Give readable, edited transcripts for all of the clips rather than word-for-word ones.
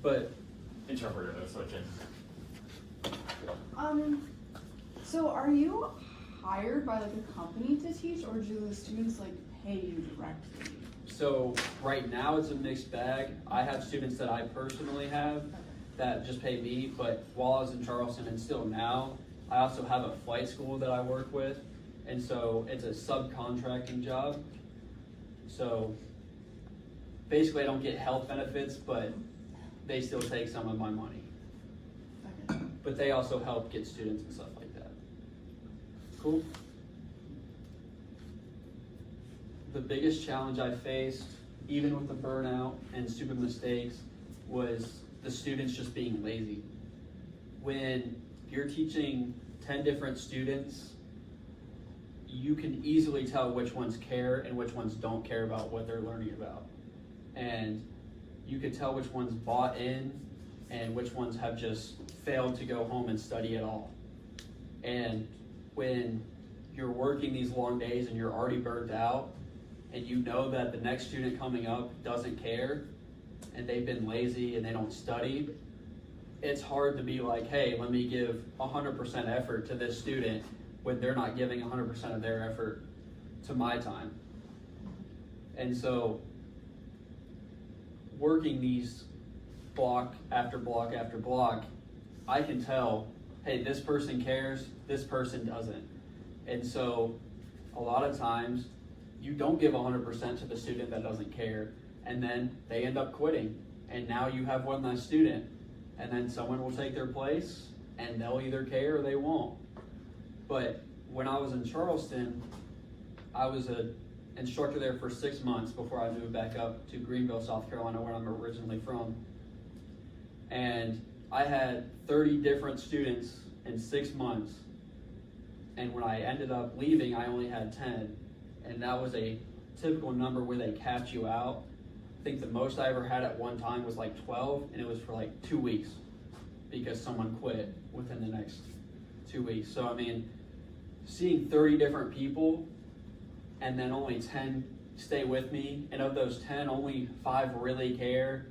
But interpreter to switch in. So are you hired by like a company to teach, or do the students like pay you directly? so right now it's a mixed bag. I have students that I personally have that just pay me, but while I was in Charleston and still now, I also have a flight school that I work with, and so it's a subcontracting job. So basically I don't get health benefits, but they still take some of my money. Okay. But they also help get students and stuff like that. Cool. The biggest challenge I faced, even with the burnout and stupid mistakes, was the students just being lazy. When you're teaching 10 different students, you can easily tell which ones care and which ones don't care about what they're learning about. And you could tell which ones bought in and which ones have just failed to go home and study at all. And when you're working these long days and you're already burnt out, and you know that the next student coming up doesn't care, and they've been lazy and they don't study, it's hard to be like, hey, let me give 100% effort to this student when they're not giving 100% of their effort to my time. And so working these block after block after block, I can tell, hey, this person cares, this person doesn't. And so a lot of times you don't give 100% to the student that doesn't care, and then they end up quitting. And now you have one less student, and then someone will take their place, and they'll either care or they won't. But when I was in Charleston, I was an instructor there for 6 months before I moved back up to Greenville, South Carolina, where I'm originally from. And I had 30 different students in 6 months. And when I ended up leaving, I only had 10. And that was a typical number where they capped you out. I think the most I ever had at one time was like 12, and it was for like 2 weeks because someone quit within the next 2 weeks. So I mean, seeing 30 different people and then only 10 stay with me, and of those 10, only 5 really care,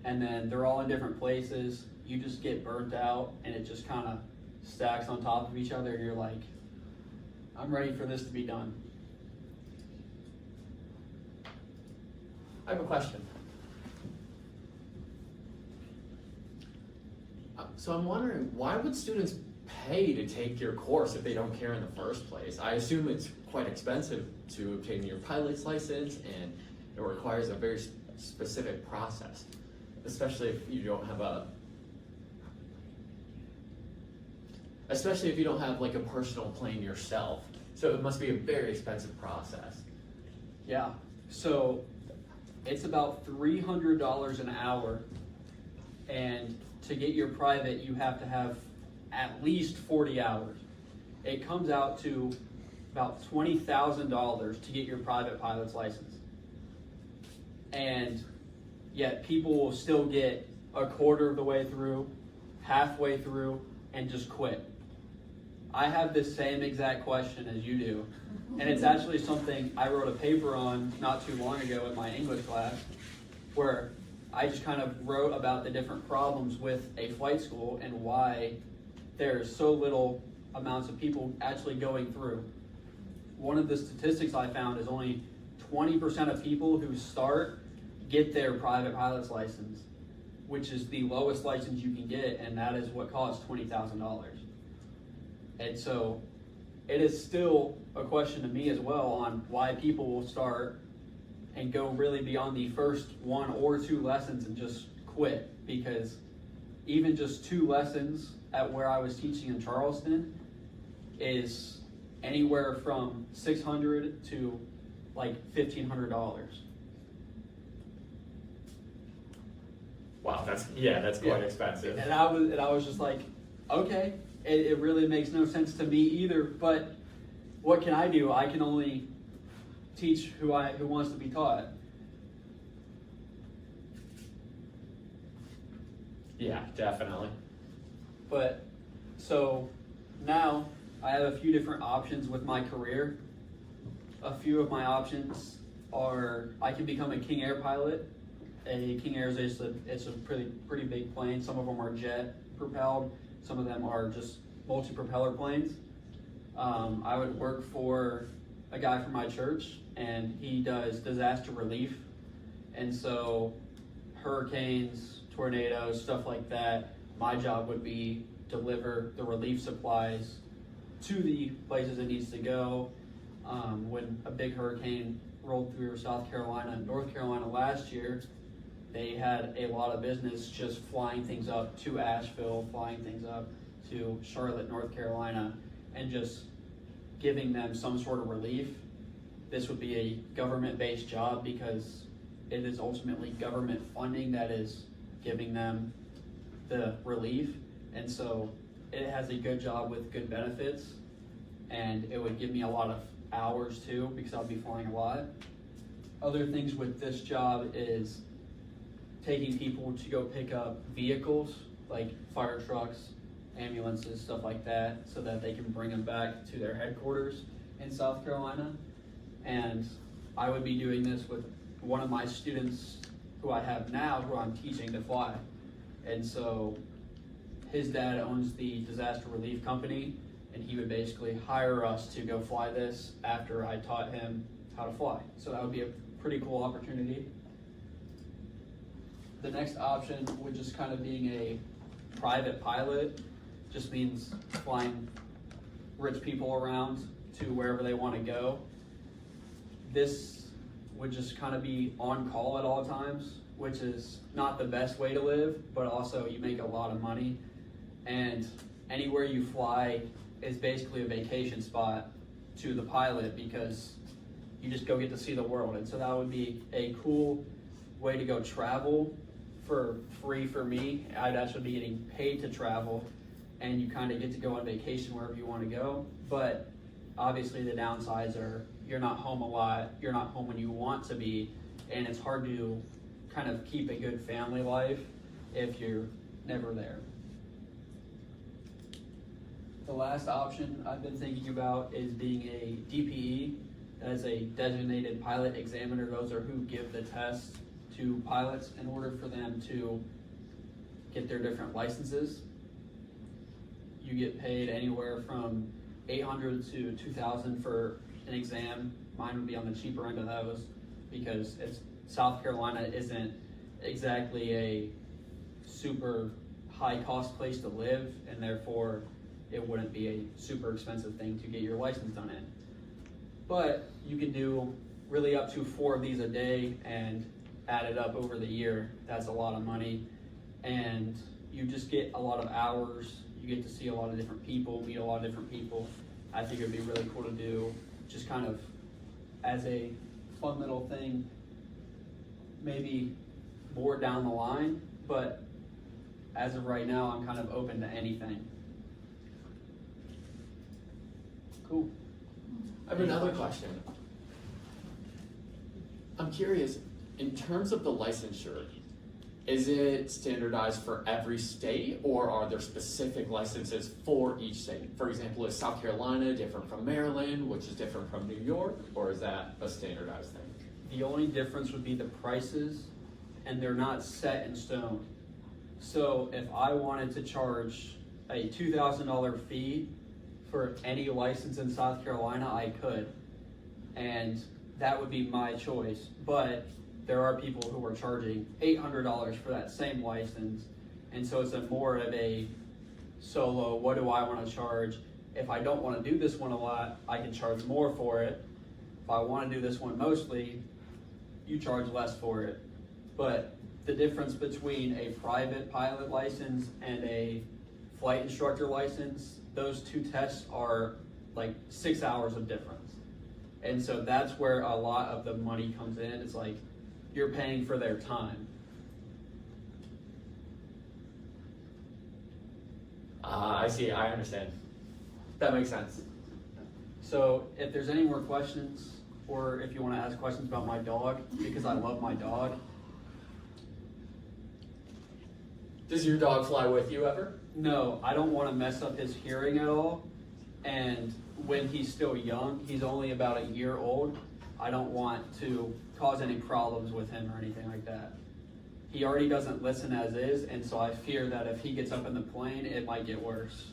and then they're all in different places, you just get burnt out, and it just kind of stacks on top of each other, and you're like, I'm ready for this to be done. I have a question. So I'm wondering, why would students pay to take your course if they don't care in the first place? I assume it's quite expensive to obtain your pilot's license, and it requires a very specific process, especially if you don't have like a personal plane yourself. So it must be a very expensive process. Yeah, so it's about $300 an hour, and to get your private, you have to have at least 40 hours. It comes out to about $20,000 to get your private pilot's license. And yet people will still get a quarter of the way through, halfway through, and just quit. I have this same exact question as you do. And it's actually something I wrote a paper on not too long ago in my English class, where I just kind of wrote about the different problems with a flight school and why there's so little amounts of people actually going through. One of the statistics I found is only 20% of people who start get their private pilot's license, which is the lowest license you can get, and that is what costs $20,000. And so it is still a question to me as well on why people will start and go really beyond the first 1 or 2 lessons and just quit, because even just 2 lessons at where I was teaching in Charleston is anywhere from $600 to like $1,500. Wow, that's quite expensive. And I was just like, okay, it really makes no sense to me either, but what can I do? I can only teach who wants to be taught. Yeah, definitely. But so now I have a few different options with my career. A few of my options are I can become a King Air pilot, a King Air's, it's a pretty big plane. Some of them are jet propelled. Some of them are just multi-propeller planes. I would work for a guy from my church, and he does disaster relief. And so hurricanes, tornadoes, stuff like that, my job would be deliver the relief supplies to the places it needs to go. When a big hurricane rolled through South Carolina and North Carolina last year, they had a lot of business just flying things up to Asheville, flying things up to Charlotte, North Carolina, and just giving them some sort of relief. This would be a government-based job because it is ultimately government funding that is giving them the relief. And so it has a good job with good benefits, and it would give me a lot of hours too because I'll be flying a lot. Other things with this job is taking people to go pick up vehicles like fire trucks, ambulances, stuff like that, so that they can bring them back to their headquarters in South Carolina. And I would be doing this with one of my students who I have now, who I'm teaching to fly. And so his dad owns the disaster relief company, and he would basically hire us to go fly this after I taught him how to fly. So that would be a pretty cool opportunity. The next option would just kind of being a private pilot, just means flying rich people around to wherever they want to go. This would just kind of be on call at all times, which is not the best way to live, but also you make a lot of money. And anywhere you fly is basically a vacation spot to the pilot because you just go get to see the world. And so that would be a cool way to go travel for free for me. I'd actually be getting paid to travel, and you kind of get to go on vacation wherever you want to go. But obviously the downsides are you're not home a lot, you're not home when you want to be, and it's hard to kind of keep a good family life if you're never there. The last option I've been thinking about is being a DPE. That is a designated pilot examiner. Those are who give the tests to pilots in order for them to get their different licenses. You get paid anywhere from $800 to $2,000 for an exam. Mine would be on the cheaper end of those because South Carolina isn't exactly a super high cost place to live, and therefore it wouldn't be a super expensive thing to get your license done in. But you can do really up to 4 of these a day, and add it up over the year, that's a lot of money. And you just get a lot of hours, you get to see a lot of different people, meet a lot of different people. I think it would be really cool to do just kind of as a fun little thing, maybe more down the line, but as of right now, I'm kind of open to anything. Cool. I have another question. I'm curious, in terms of the licensure, is it standardized for every state, or are there specific licenses for each state? For example, is South Carolina different from Maryland, which is different from New York, or is that a standardized thing? The only difference would be the prices, and they're not set in stone. So if I wanted to charge a $2,000 fee for any license in South Carolina, I could, and that would be my choice. But there are people who are charging $800 for that same license, and so it's more of a solo, what do I want to charge? If I don't want to do this one a lot, I can charge more for it. If I want to do this one mostly, you charge less for it. But the difference between a private pilot license and a flight instructor license, those two tests are like 6 hours of difference. And so that's where a lot of the money comes in. It's like you're paying for their time. I see, I understand. That makes sense. So if there's any more questions, or if you want to ask questions about my dog, because I love my dog. Does your dog fly with you ever? No, I don't want to mess up his hearing at all. And when he's still young, he's only about a year old, I don't want to cause any problems with him or anything like that. he already doesn't listen as is, and so I fear that if he gets up in the plane, it might get worse.